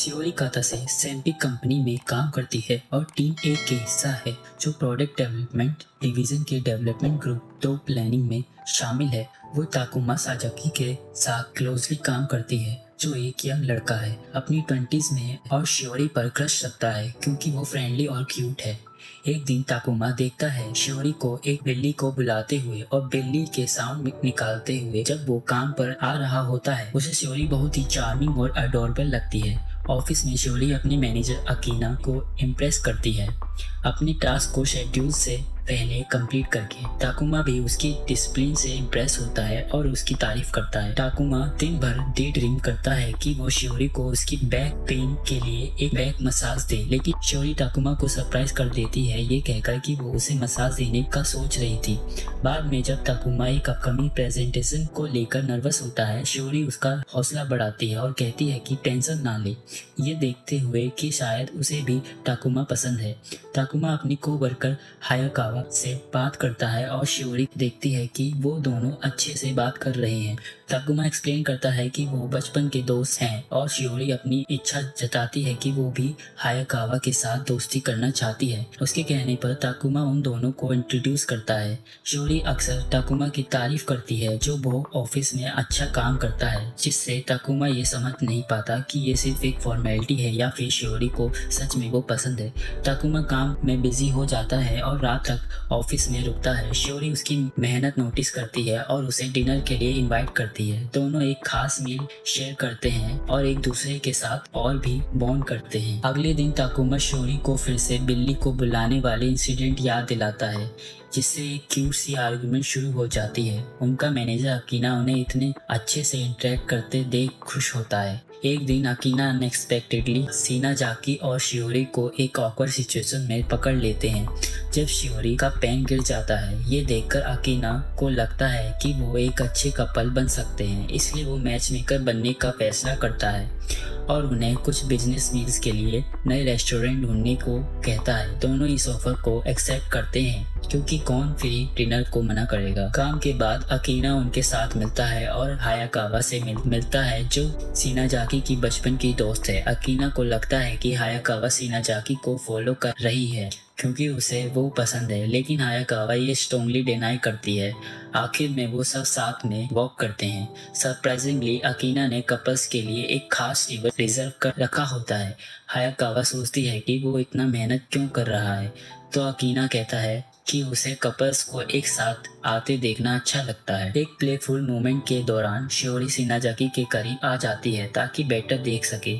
शियोरी कातासे सैम्पिक company में काम करती है और टीम ए के हिस्सा है जो प्रोडक्ट डेवलपमेंट डिवीजन के डेवलपमेंट ग्रुप तो प्लानिंग में शामिल है। वो ताकुमा साजाकी के साथ क्लोजली काम करती है जो एक यंग लड़का है, अपनी 20s में है और शियोरी पर क्रश रखता है क्योंकि वो फ्रेंडली और क्यूट है। एक दिन ताकुमा देखता है शियोरी को एक बिल्ली को बुलाते हुए और बिल्ली के साउंड निकालते हुए। जब वो काम पर आ रहा होता है उसे शियोरी बहुत ही चार्मिंग और अडोरेबल लगती है। ऑफिस में शियोरी अपने मैनेजर अकीना को इम्प्रेस करती है अपने टास्क को शेड्यूल से पहले कंप्लीट करके। ताकुमा भी उसकी डिसिप्लिन से इम्प्रेस होता है और उसकी तारीफ करता है। ताकुमा दिन भर डे ड्रीम करता है कि वो शियोरी को उसकी बैक पेन के लिए एक बैक मसाज दे, लेकिन शियोरी ताकुमा को सरप्राइज कर देती है ये कहकर कि वो उसे मसाज देने का सोच रही थी। बाद में जब ताकुमा एक अपकमिंग प्रेजेंटेशन को लेकर नर्वस होता है, शियोरी उसका हौसला बढ़ाती है और कहती है कि टेंशन ना ले, ये देखते हुए कि शायद उसे भी ताकुमा पसंद है। ताकुमा अपनी कोवर्कर हायाकावा से बात करता है और शियोरी देखती है कि वो दोनों अच्छे से बात कर रहे हैं। ताकुमा एक्सप्लेन करता है कि वो बचपन के दोस्त हैं और शियोरी अपनी इच्छा जताती है कि वो भी हायाकावा के साथ दोस्ती करना चाहती है। उसके कहने पर ताकुमा उन दोनों को इंट्रोड्यूस करता है। शियोरी अक्सर ताकुमा की तारीफ करती है जो वो ऑफिस में अच्छा काम करता है, जिससे ताकुमा ये समझ नहीं पाता कि ये सिर्फ एक फॉर्मेलिटी है या फिर शियोरी को सच में वो पसंद है। ताकुमा काम में बिजी हो जाता है और रात तक ऑफिस में रुकता है। शियोरी उसकी मेहनत नोटिस करती है और उसे डिनर के लिए इनवाइट करती है। दोनों एक खास मील शेयर करते हैं और एक दूसरे के साथ और भी बॉन्ड करते हैं। अगले दिन ताकुमा शियोरी को फिर से बिल्ली को बुलाने वाले इंसिडेंट याद दिलाता है, जिससे एक क्यूट सी आर्गुमेंट शुरू हो जाती है। उनका मैनेजर अकीना उन्हें इतने अच्छे से इंटरेक्ट करते देख खुश होता है। एक दिन अकीना अनएक्सपेक्टेडली शिनाजाकी और शियोरी को एक ऑकवर्ड सिचुएशन में पकड़ लेते हैं जब शियोरी का पेन गिर जाता है। ये देखकर अकीना को लगता है कि वो एक अच्छे कपल बन सकते हैं, इसलिए वो मैच मेकर बनने का फैसला करता है और उन्हें कुछ बिजनेस मील्स के लिए नए रेस्टोरेंट ढूंढने को कहता है। दोनों इस ऑफर को एक्सेप्ट करते हैं क्योंकि कौन फ्री डिनर को मना करेगा। काम के बाद अकीना उनके साथ मिलता है और हायाकावा से मिलता है जो शिनाजाकी की बचपन की दोस्त है। अकीना को लगता है कि हायाकावा शिनाजाकी को फॉलो कर रही है क्योंकि उसे वो पसंद है, लेकिन हायाकावा ये स्ट्रांगली डिनाई करती है। आखिर में वो सब साथ में वॉक करते हैं। सरप्राइजिंगली अकीना ने कपल्स के लिए एक खास टेबल रिजर्व कर रखा होता है। हायाकावा सोचती है कि वो इतना मेहनत क्यों कर रहा है, तो अकीना कहता है कि उसे कपल्स को एक साथ आते देखना अच्छा लगता है। एक प्लेफुल मोमेंट के दौरान शियोरी शिनाजाकी के करीब आ जाती है ताकि बेटर देख सके,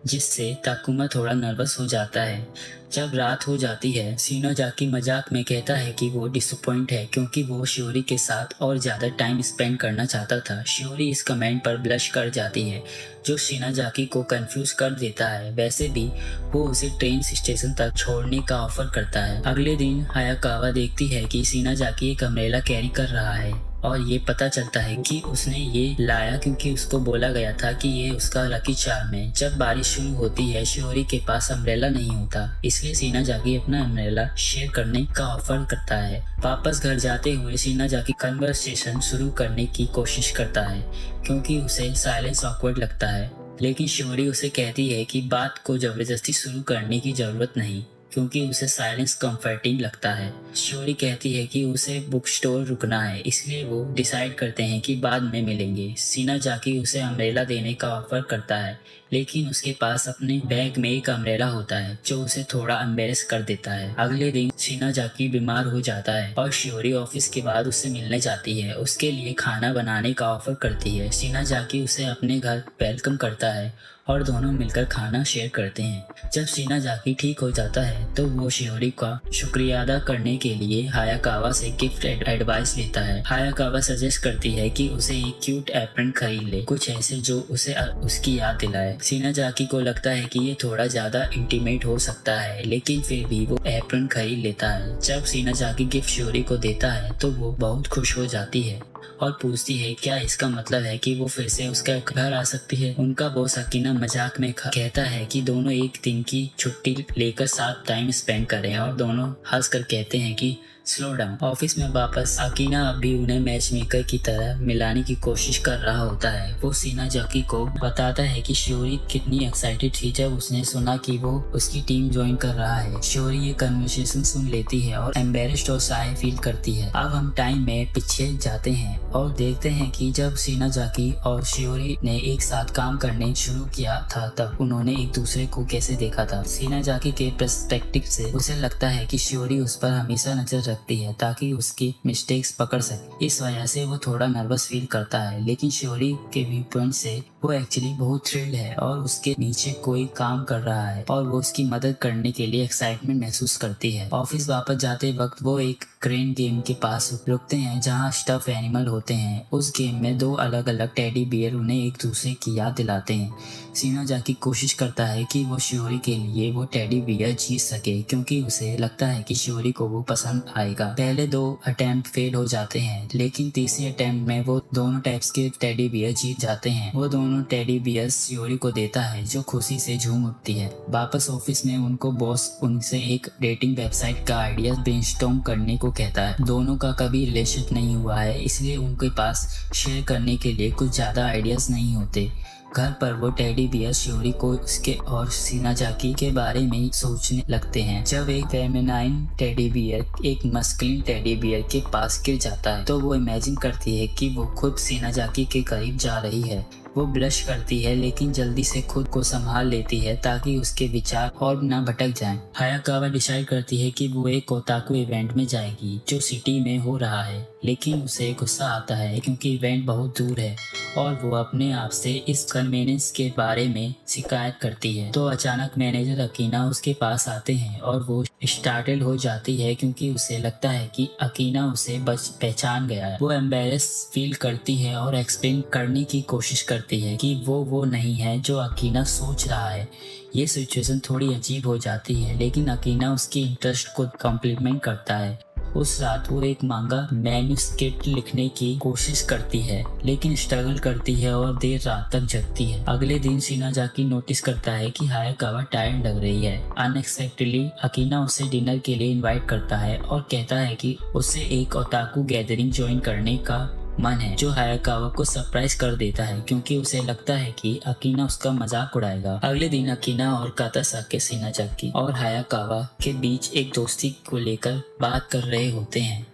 जिससे ताकुमा थोड़ा नर्वस हो जाता है। जब रात हो जाती है, शिनाजाकी मजाक में कहता है कि वो डिसअपॉइंट है क्योंकि वो शियोरी के साथ और ज़्यादा टाइम स्पेंड करना चाहता था। शियोरी इस कमेंट पर ब्लश कर जाती है जो शिनाजाकी को कंफ्यूज कर देता है। वैसे भी वो उसे ट्रेन स्टेशन तक छोड़ने का ऑफर करता है। अगले दिन हायाकावा देखती है कि शिनाजाकी एक अम्ब्रेला कैरी कर रहा है और ये पता चलता है कि उसने ये लाया क्योंकि उसको बोला गया था कि ये उसका लकी चार्म है। जब बारिश शुरू होती है, शियोरी के पास अम्ब्रेला नहीं होता, इसलिए शिनाजाकी अपना अम्ब्रेला शेयर करने का ऑफर करता है। वापस घर जाते हुए शिनाजाकी कन्वर्सेशन शुरू करने की कोशिश करता है क्योंकि उसे साइलेंस ऑकवर्ड लगता है, लेकिन शियोरी उसे कहती है कि बात को जबरदस्ती शुरू करने की जरूरत नहीं क्योंकि उसे साइलेंस कंफर्टिंग लगता है। शियोरी कहती है कि उसे बुक स्टोर रुकना है, इसलिए वो डिसाइड करते हैं कि बाद में मिलेंगे। शिनाजाकी उसे अम्ब्रेला देने का ऑफर करता है, लेकिन उसके पास अपने बैग में एक अम्ब्रेला होता है जो उसे थोड़ा एम्बेरस कर देता है। अगले दिन शिनाजाकी बीमार हो जाता है और शियोरी ऑफिस के बाद उससे मिलने जाती है, उसके लिए खाना बनाने का ऑफर करती है। शिनाजाकी उसे अपने घर वेलकम करता है और दोनों मिलकर खाना शेयर करते हैं। जब शिनाजाकी ठीक हो जाता है तो वो शियोरी का शुक्रिया अदा करने के लिए हायाकावा से गिफ्ट एडवाइस लेता है। हायाकावा सजेस्ट करती है कि उसे एक क्यूट एप्रन खरीद ले, कुछ ऐसे जो उसे उसकी याद दिलाए। शिनाजाकी को लगता है कि ये थोड़ा ज्यादा इंटीमेट हो सकता है, लेकिन फिर भी वो एप्रन खरीद लेता है। जब शिनाजाकी गिफ्ट शियोरी को देता है तो वो बहुत खुश हो जाती है और पूछती है क्या इसका मतलब है कि वो फिर से उसका घर आ सकती है। उनका बॉस अकीना मजाक में कहता है कि दोनों एक दिन की छुट्टी लेकर साथ टाइम स्पेंड करें और दोनों हंसकर कहते हैं कि स्लो डाउन। ऑफिस में वापस अकीना अब भी उन्हें मैच मेकर की तरह मिलाने की कोशिश कर रहा होता है। वो शिनाज़ाकी को बताता है कि शियोरी कितनी एक्साइटेड थी जब उसने सुना कि वो उसकी टीम ज्वाइन कर रहा है। शियोरी ये कन्वर्सेशन सुन लेती है और एम्बेरेस्ड और शाय फील करती है। अब हम टाइम में पीछे जाते हैं और देखते हैं कि जब शिनाज़ाकी और शियोरी ने एक साथ काम करने शुरू किया था तब उन्होंने एक दूसरे को कैसे देखा था। शिनाज़ाकी के पर्सपेक्टिव से उसे लगता है कि शियोरी उस पर हमेशा नजर रखती है ताकि उसकी मिस्टेक्स पकड़ सके। इस वजह से वो थोड़ा नर्वस फील करता है, लेकिन शियोरी के व्यू पॉइंट से वो एक्चुअली बहुत थ्रिल्ड है और उसके नीचे कोई काम कर रहा है और वो उसकी मदद करने के लिए एक्साइटमेंट महसूस करती है। ऑफिस वापस जाते वक्त वो एक क्रेन गेम के पास रुकते हैं जहाँ स्टफ एनिमल होते हैं। उस गेम में दो अलग अलग टेडी बियर उन्हें एक दूसरे की याद दिलाते हैं। शिनाज़ाकी कोशिश करता है कि वो शियोरी के लिए वो टेडी बियर जीत सके क्योंकि उसे लगता है कि शियोरी को वो पसंद आएगा। पहले 2 अटेम्प्ट फेल हो जाते हैं, लेकिन तीसरे अटेम्प्ट में वो दोनों टाइप्स के टेडी बियर जीत जाते हैं। वो दोनों टेडी बियर शियोरी को देता है जो खुशी से झूम उठती है। वापस ऑफिस में उनको बॉस उनसे एक डेटिंग वेबसाइट का आइडिया ब्रेनस्टॉर्म करने को कहता है। दोनों का कभी रिलेशन नहीं हुआ है, इसलिए उनके पास शेयर करने के लिए कुछ ज्यादा आइडियाज नहीं होते। घर पर वो टेडी बियर शियोरी को उसके और शिनाज़ाकी के बारे में सोचने लगते हैं। जब एक फेमिनाइन टेडी बियर एक मस्कुलिन टेडी बियर के पास गिर जाता है तो वो इमेजिन करती है कि वो खुद शिनाज़ाकी के करीब जा रही है। वो ब्लश करती है लेकिन जल्दी से खुद को संभाल लेती है ताकि उसके विचार और न भटक जाएं। हायाकावा डिसाइड करती है कि वो एक ओताकू इवेंट में जाएगी जो सिटी में हो रहा है, लेकिन उसे गुस्सा आता है क्योंकि इवेंट बहुत दूर है और वो अपने आप से इस कन्वीनियंस के बारे में शिकायत करती है। तो अचानक मैनेजर अकीना उसके पास आते हैं और वो स्टार्टल्ड हो जाती है क्योंकि उसे लगता है कि अकीना उसे पहचान गया है। वो एम्बेरस फील करती है और एक्सप्लेन करने की कोशिश करती है कि वो नहीं है जो अकीना सोच रहा है। ये सिचुएशन थोड़ी अजीब हो जाती है, लेकिन अकीना उसकी इंटरेस्ट को कॉम्प्लीमेंट करता है। उस रात वो एक मांगा मैन्युस्क्रिप्ट लिखने की कोशिश करती है, लेकिन स्ट्रगल करती है और देर रात तक जगती है। अगले दिन शिनाज़ाकी नोटिस करता है कि हायाकावा टायर्ड लग रही है। अनएक्सपेक्टेडली अकीना उसे डिनर के लिए इनवाइट करता है और कहता है कि उसे एक ओताकू गैदरिंग ज्वाइन करने का मन है, जो हायाकावा को सरप्राइज कर देता है क्योंकि उसे लगता है कि अकीना उसका मजाक उड़ाएगा। अगले दिन अकीना और कातासाकी शिनाज़ाकी और हायाकावा के बीच एक दोस्ती को लेकर बात कर रहे होते हैं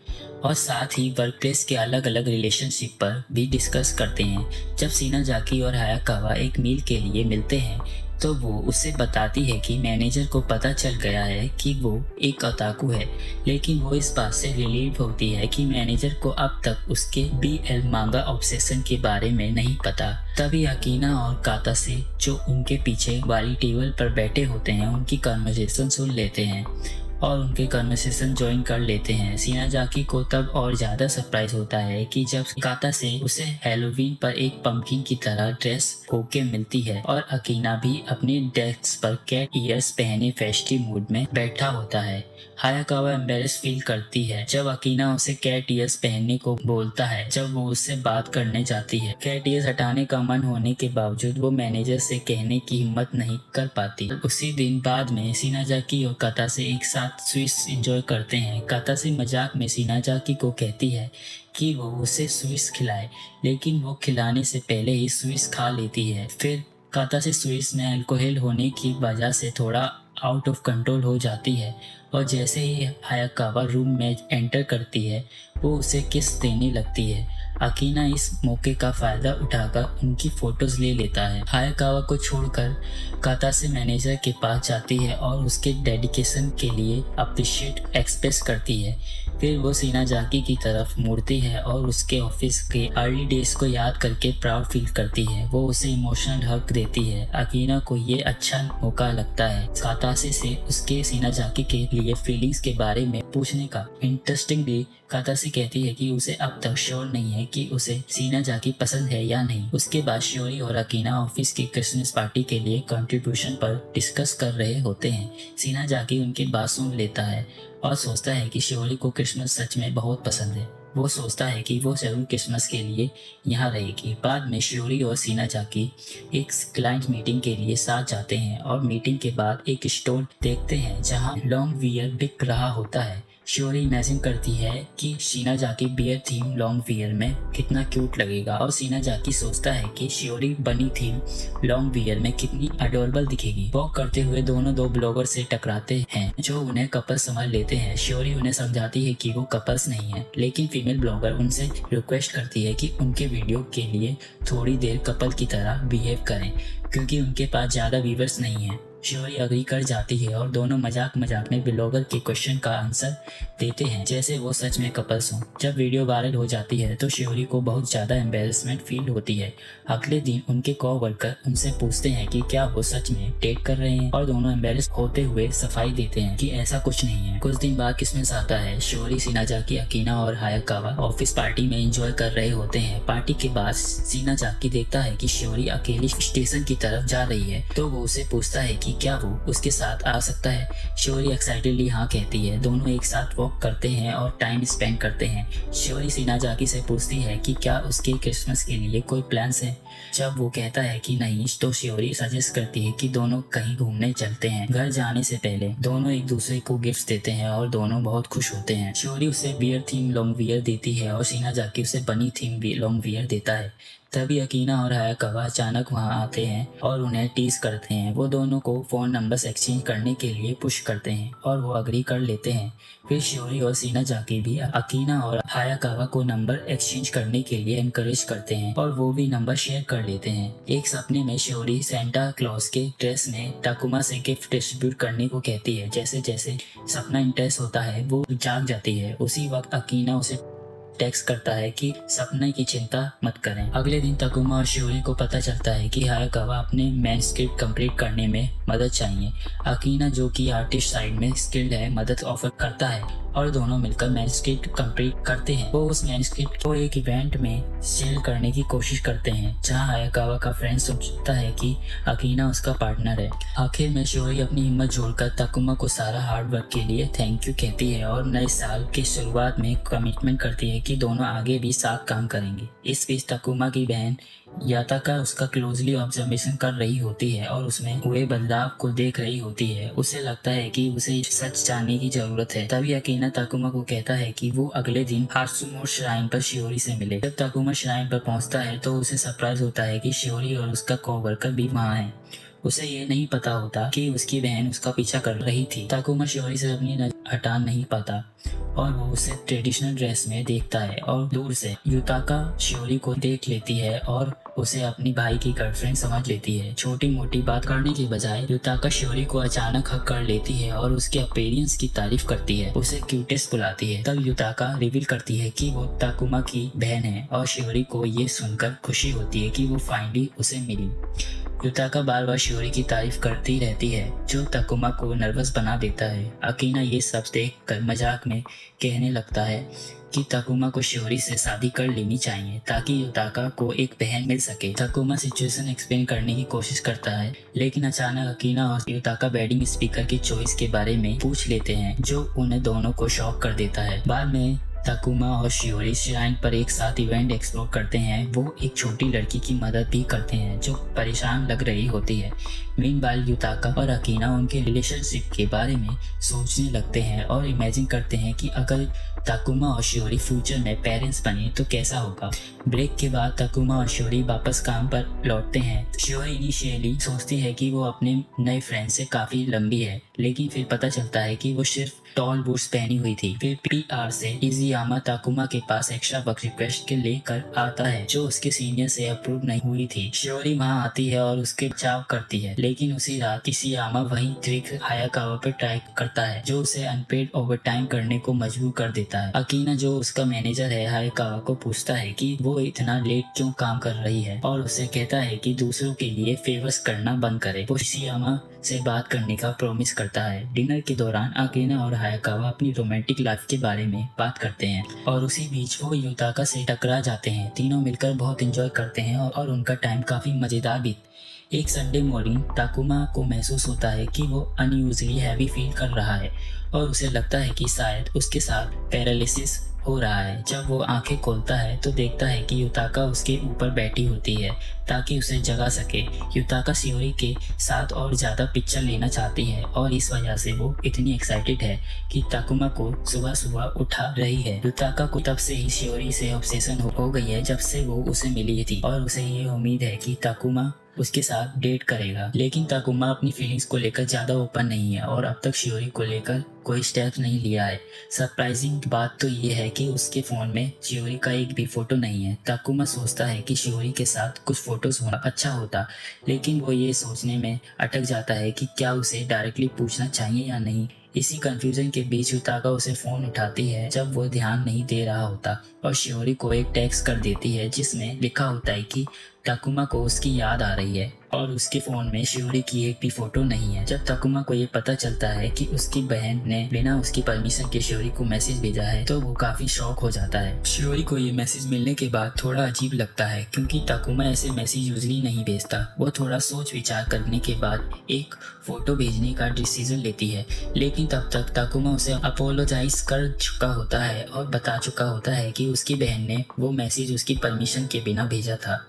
और साथ ही वर्कप्लेस के अलग अलग रिलेशनशिप पर भी डिस्कस करते हैं। जब शिनाज़ाकी और हायाकावा एक मील के लिए मिलते हैं तो वो उसे बताती है कि मैनेजर को पता चल गया है कि वो एक ओताकू है, लेकिन वो इस बात से रिलीव होती है कि मैनेजर को अब तक उसके BL मांगा ऑब्सेशन के बारे में नहीं पता। तभी अकीना और कातासे जो उनके पीछे वाली टेबल पर बैठे होते हैं उनकी कन्वर्सेशन सुन लेते हैं और उनके कन्वर्सेशन ज्वाइन कर लेते हैं। शिनाज़ाकी को तब और ज्यादा सरप्राइज होता है कि जब कातासे उसे हैलोवीन पर एक पंपकिन की तरह ड्रेस होके मिलती है और अकीना भी अपने डेस्क पर कैट ईयर्स पहने फेस्टिव मूड में बैठा होता है। हायाकावा एम्बेरस फील करती है जब अकीना उसे कैट ईयर्स पहनने को बोलता है जब वो उससे बात करने जाती है। कैट ईयर्स हटाने का मन होने के बावजूद वो मैनेजर से कहने की हिम्मत नहीं कर पाती। उसी दिन बाद में शिनाज़ाकी और कातासे एक साथ स्विस एंजॉय करते हैं। कातासे मजाक में शिनाज़ाकी को कहती है कि वो उसे स्विस खिलाए, लेकिन वो खिलाने से पहले ही स्विस खा लेती है। फिर कातासे स्विस में अल्कोहल होने की वजह से थोड़ा आउट ऑफ कंट्रोल हो जाती है और जैसे ही हायाकावा रूम में एंटर करती है वो उसे किस देने लगती है। अकीना इस मौके का फायदा उठाकर उनकी फोटोज ले लेता है। हायाकावा को छोड़कर कातासे मैनेजर के पास जाती है और उसके डेडिकेशन के लिए अप्रिशिएट एक्सप्रेस करती है। फिर वो शिनाज़ाकी की तरफ मुड़ती है और उसके ऑफिस के अर्ली डेज को याद करके प्राउड फील करती है। वो उसे इमोशनल हक देती है। अकीना को ये अच्छा मौका लगता है कातासे से उसके शिनाज़ाकी के लिए फीलिंग्स के बारे में पूछने का। इंटरेस्टिंगली कातासे कहती है कि उसे अब तक श्योर नहीं है कि उसे शिनाज़ाकी पसंद है या नहीं। उसके बाद शियोरी और अकीना ऑफिस की क्रिसमस पार्टी के लिए कंट्रीब्यूशन पर डिस्कस कर रहे होते हैं। शिनाज़ाकी उनकी बात सुन लेता है और सोचता है कि शियोरी को क्रिसमस सच में बहुत पसंद है। वो सोचता है कि वो जरूर क्रिसमस के लिए यहाँ रहेगी। बाद में शियोरी और शिनाज़ाकी एक क्लाइंट मीटिंग के लिए साथ जाते हैं और मीटिंग के बाद एक स्टोर देखते हैं जहाँ लॉन्ग वियर बिक रहा होता है। शियोरी इमेजिन करती है कि शिनाजाकी बियर थीम लॉन्ग वियर में कितना क्यूट लगेगा और शिनाजाकी सोचता है कि शियोरी बनी थीम लॉन्ग वियर में कितनी अडोरेबल दिखेगी। वॉक करते हुए दोनों दो ब्लॉगर से टकराते हैं जो उन्हें कपल समझ लेते हैं। शियोरी उन्हें समझाती है कि वो कपल्स नहीं है, लेकिन फीमेल ब्लॉगर उनसे रिक्वेस्ट करती है कि उनके वीडियो के लिए थोड़ी देर कपल की तरह बिहेव करें क्योंकि उनके पास ज़्यादा व्यूअर्स नहीं है। शियोरी अग्री कर जाती है और दोनों मजाक मजाक में ब्लॉगर के क्वेश्चन का आंसर देते हैं जैसे वो सच में कपल्स हों। जब वीडियो वायरल हो जाती है तो शियोरी को बहुत ज़्यादा एम्बेरसमेंट फील होती है। अगले दिन उनके कोवर्कर उनसे पूछते हैं कि क्या वो सच में डेट कर रहे हैं और दोनों एम्बेरस होते हुए सफाई देते हैं कि ऐसा कुछ नहीं है। कुछ दिन बाद किस्मत आता है, शियोरी, शिनाजाकी, अकीना और हायाकावा ऑफिस पार्टी में एंजॉय कर रहे होते हैं। पार्टी के बाद शिनाजाकी देखता है कि शियोरी अकेली स्टेशन की तरफ जा रही है तो वो उसे पूछता है कि क्या वो उसके साथ आ सकता है। शियोरी एक्साइटेडली हाँ कहती है। दोनों एक साथ वॉक करते हैं और टाइम स्पेंड करते हैं। शियोरी शिनाजाकी से पूछती है कि क्या उसके क्रिसमस के लिए कोई प्लान्स है। जब वो कहता है कि नहीं तो शियोरी सजेस्ट करती है कि दोनों कहीं घूमने चलते हैं। घर जाने से पहले दोनों एक दूसरे को गिफ्ट देते हैं और दोनों बहुत खुश होते हैं। शियोरी उसे बियर थीम लॉन्ग वियर देती है और शिनाजाकी उसे बनी थीम लॉन्ग वियर देता है। तभी अकीना और हायाकावा अचानक वहां आते हैं और उन्हें टीज करते हैं। वो दोनों को फोन नंबर्स एक्सचेंज करने के लिए पुश करते हैं और वो अग्री कर लेते हैं। फिर शियोरी और शिनाजाकी भी अकीना और हायाकावा को नंबर एक्सचेंज करने के लिए एनकरेज करते हैं और वो भी नंबर शेयर कर लेते हैं। एक सपने में शियोरी सेंटा क्लॉज के ड्रेस में टाकुमा से गिफ्ट डिस्ट्रीब्यूट करने को कहती है। जैसे जैसे सपना इंटेंस होता है वो जाग जाती है। उसी वक्त अकीना उसे टेक्स्ट करता है कि सपने की चिंता मत करें। अगले दिन ताकुमा और शियोरी को पता चलता है कि हायाकावा अपने मैन्युस्क्रिप्ट कंप्लीट करने में मदद चाहिए। अकीना जो कि आर्टिस्ट साइड में स्किल्ड है मदद ऑफर करता है और दोनों मिलकर मैन्युस्क्रिप्ट कंप्लीट करते हैं। वो उस मैन्युस्क्रिप्ट को एक इवेंट में सेल करने की कोशिश करते हैं जहां हायाकावा का फ्रेंड सोचता है कि अकीना उसका पार्टनर है। आखिर में शियोरी अपनी हिम्मत जोड़कर ताकुमा को सारा हार्ड वर्क के लिए थैंक यू कहती है और नए साल की शुरुआत में कमिटमेंट करती है कि दोनों आगे भी साथ काम करेंगे। इस बीच ताकुमा की बहन याताका उसका क्लोजली ऑब्जर्वेशन कर रही होती है और उसमें हुए बदलाव को देख रही होती है। उसे लगता है कि उसे सच जानने की जरूरत है। तभी अकीना ताकुमा को कहता है कि वो अगले दिन हात्सुमो श्राइन पर शियोरी से मिले। जब ताकुमा श्राइन पर पहुंचता है तो उसे सरप्राइज होता है कि शियोरी और उसका कोवर्कर भी वहाँ है। उसे ये नहीं पता होता कि उसकी बहन उसका पीछा कर रही थी। ताकुमा शियोरी से अपनी नजर हटा नहीं पाता और वो उसे ट्रेडिशनल ड्रेस में देखता है और दूर से युताका शियोरी को देख लेती है और उसे अपनी भाई की गर्लफ्रेंड समझ लेती है। छोटी मोटी बात करने के बजाय युताका शियोरी को अचानक हक कर लेती है और उसके अपीयरेंस की तारीफ करती है। उसे क्यूटेस्ट बुलाती है। तब युताका रिवील करती है कि वो ताकुमा की बहन है और शियोरी को ये सुनकर खुशी होती है कि वो फाइनली उसे मिली। युताका बार बार शियोरी की तारीफ करती रहती है जो ताकुमा को नर्वस बना देता है। अकीना ये सब देख कर मजाक में कहने लगता है कि ताकुमा को शियोरी से शादी कर लेनी चाहिए ताकि युताका को एक बहन मिल सके। ताकुमा सिचुएशन एक्सप्लेन करने की कोशिश करता है लेकिन अचानक अकीना और युताका वेडिंग स्पीकर की चॉइस के बारे में पूछ लेते हैं जो उन्हें दोनों को शॉक कर देता है। बाद में ताकुमा और शियोरी श्राइन पर एक साथ इवेंट एक्सप्लोर करते हैं। वो एक छोटी लड़की की मदद भी करते हैं जो परेशान लग रही होती है। मीनवाइल युताका और अकीना उनके रिलेशनशिप के बारे में सोचने लगते हैं और इमेजिन करते हैं कि अगर ताकुमा और शियोरी फ्यूचर में पेरेंट्स बने तो कैसा होगा। ब्रेक के बाद ताकुमा और शियोरी वापस काम पर लौटते हैं। शियोरी इनिशियली सोचती है कि वो अपने नए फ्रेंड से काफी लंबी है लेकिन फिर पता चलता है कि वो सिर्फ टॉल बूट्स पहनी हुई थी। फिर पीआर से इजियामा ताकुमा के पास एक्स्ट्रा वर्क रिक्वेस्ट के लेकर आता है जो उसके सीनियर से अप्रूव नहीं हुई थी। शियोरी वहां आती है और उसके बचाव करती है लेकिन उसी रात इजियामा वही ट्रिक हायाकावा पर ट्राई करता है जो उसे अनपेड ओवरटाइम करने को मजबूर कर देता है। अकीना जो उसका मैनेजर है हायाकावा को पूछता है कि वो इतना लेट क्यों काम कर रही है और उसे कहता है कि दूसरों के लिए फेवर्स करना बंद करे। वो इजियामा से बात करने का प्रॉमिस करता है। डिनर के दौरान अकीना और हायाकावा अपनी रोमांटिक लाइफ के बारे में बात करते हैं और उसी बीच वो युताका से टकरा जाते हैं। तीनों मिलकर बहुत एंजॉय करते हैं और उनका टाइम काफी मजेदार बीत। एक संडे मॉर्निंग ताकुमा को महसूस होता है कि वो अनयूजुअली हैवी फील कर रहा है और उसे लगता है कि शायद उसके साथ पैरालिसिस हो रहा है। जब वो आंखें खोलता है तो देखता है कि युताका उसके ऊपर बैठी होती है। ताकि उसे जगा सके। युताका शियोरी के साथ और ज़्यादा पिक्चर लेना चाहती है और इस वजह से वो इतनी एक्साइटेड है कि ताकुमा को सुबह सुबह उठा रही है। युताका को तब से ही शियोरी से ऑब्सेशन हो गई है जब से वो उसे मिली थी और उसे ये उम्मीद है कि ताकुमा उसके साथ डेट करेगा। लेकिन ताकुमा अपनी फीलिंग्स को लेकर ज़्यादा ओपन नहीं है और अब तक शियोरी को लेकर कोई स्टेप नहीं लिया है। सरप्राइजिंग बात तो ये है कि उसके फ़ोन में शियोरी का एक भी फ़ोटो नहीं है। ताकुमा सोचता है कि शियोरी के साथ कुछ फ़ोटोज़ होना अच्छा होता, लेकिन वो ये सोचने में अटक जाता है कि क्या उसे डायरेक्टली पूछना चाहिए या नहीं। इसी कंफ्यूजन के बीच युताका उसे फ़ोन उठाती है जब वो ध्यान नहीं दे रहा होता और शियोरी को एक टेक्स्ट कर देती है जिसमें लिखा होता है कि ताकुमा को उसकी याद आ रही है और उसके फ़ोन में शियोरी की एक भी फ़ोटो नहीं है। जब ताकुमा को ये पता चलता है कि उसकी बहन ने बिना उसकी परमिशन के शियोरी को मैसेज भेजा है तो वो काफ़ी शॉक हो जाता है। शियोरी को ये मैसेज मिलने के बाद थोड़ा अजीब लगता है क्योंकि ताकुमा ऐसे मैसेज यूजली नहीं भेजता। वो थोड़ा सोच विचार करने के बाद एक फ़ोटो भेजने का डिसीजन लेती है, लेकिन तब तक ताकुमा उसे अपोलोजाइज कर चुका होता है और बता चुका होता है कि उसकी बहन ने वो मैसेज उसकी परमिशन के बिना भेजा था।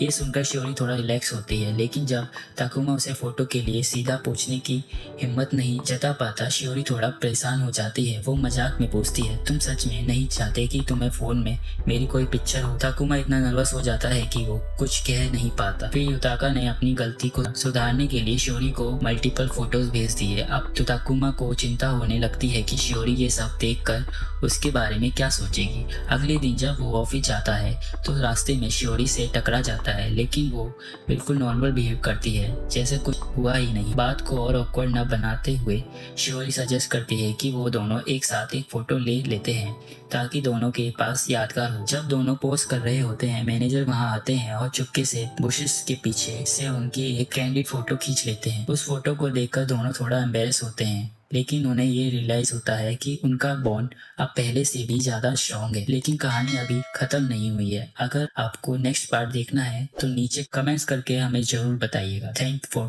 ये सुनकर शियोरी थोड़ा रिलैक्स होती है, लेकिन जब ताकुमा उसे फ़ोटो के लिए सीधा पूछने की हिम्मत नहीं जता पाता, शियोरी थोड़ा परेशान हो जाती है। वो मजाक में पूछती है, तुम सच में नहीं चाहते कि तुम्हें फ़ोन में मेरी कोई पिक्चर हो? ताकुमा इतना नर्वस हो जाता है कि वो कुछ कह नहीं पाता। फिर युताका ने अपनी गलती को सुधारने के लिए शियोरी को मल्टीपल फोटोज भेज दिए। अब तो ताकुमा को चिंता होने लगती है कि शियोरी ये सब देखकर उसके बारे में क्या सोचेगी। अगले दिन जब वो ऑफिस जाता है तो रास्ते में शियोरी से टकरा जाता है, लेकिन वो बिल्कुल नॉर्मल बिहेव करती है जैसे कुछ हुआ ही नहीं। बात को और ऑकवर्ड न बनाते हुए शियोरी सजेस्ट करती है कि वो दोनों एक साथ एक फोटो ले लेते हैं ताकि दोनों के पास यादगार हो। जब दोनों पोस्ट कर रहे होते हैं, मैनेजर वहां आते हैं और चुपके से बुशेस के पीछे से उनकी एक कैंडिड फोटो खींच लेते हैं। उस फोटो को देखकर दोनों थोड़ा एम्बेरस होते हैं, लेकिन उन्हें ये रियलाइज होता है कि उनका बॉन्ड अब पहले से भी ज्यादा स्ट्रॉन्ग है। लेकिन कहानी अभी खत्म नहीं हुई है। अगर आपको नेक्स्ट पार्ट देखना है तो नीचे कमेंट्स करके हमें जरूर बताइएगा। Thank for